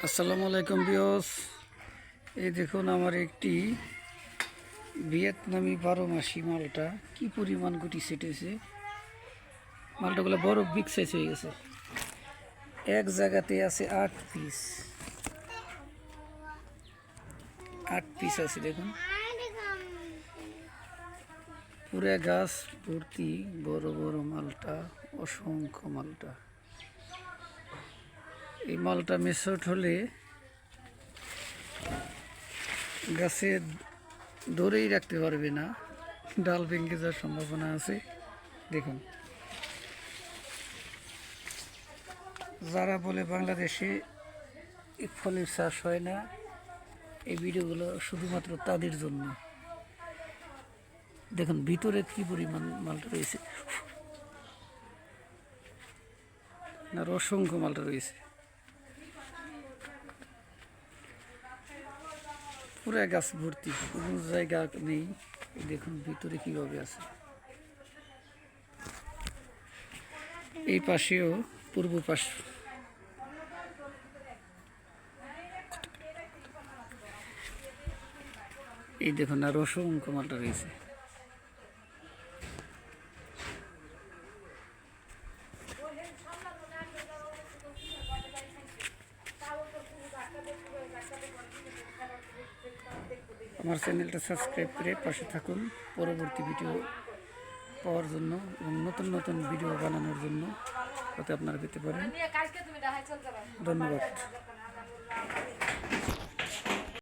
আসসালামু আলাইকুম ভিউয়ার্স। এই দেখুন আমার একটি ভিয়েতনামি 12 মাসি মালটা কি পরিমাণ গুটি সেটেছে। মালটাগুলো বড় বিগ সাইজ হয়ে গেছে। এক জায়গাতে আছে 8 পিস, 8 পিস আছে। দেখুন পুরো গাছ ভর্তি বড় বড় মালটা, অসংখ্য মালটা। এই মালটা মেচুর হলে গাছে ধরেই রাখতে পারবে না, ডাল ভেঙে যাওয়ার সম্ভাবনা আছে। দেখুন, যারা বলে বাংলাদেশে এই ফলের চাষ হয় না, এই ভিডিওগুলো শুধুমাত্র তাদের জন্য। দেখুন ভিতরে কি পরিমাণ মালটা রয়েছে, আর অসংখ্য মালটা রয়েছে। পুরো গাছ ভর্তি, কোনো জায়গা নেই। দেখুন ভিতরে কিভাবে আছে। এই পাশেও পূর্ব পাশ, এই দেখুন আর অসংখ্য মালটা রয়েছে। আমার চ্যানেলটা সাবস্ক্রাইব করে পাশে থাকুন পরবর্তী ভিডিও পাওয়ার জন্য এবং নতুন নতুন ভিডিও বানানোর জন্য, যাতে আপনারা পেতে পারেন। ধন্যবাদ।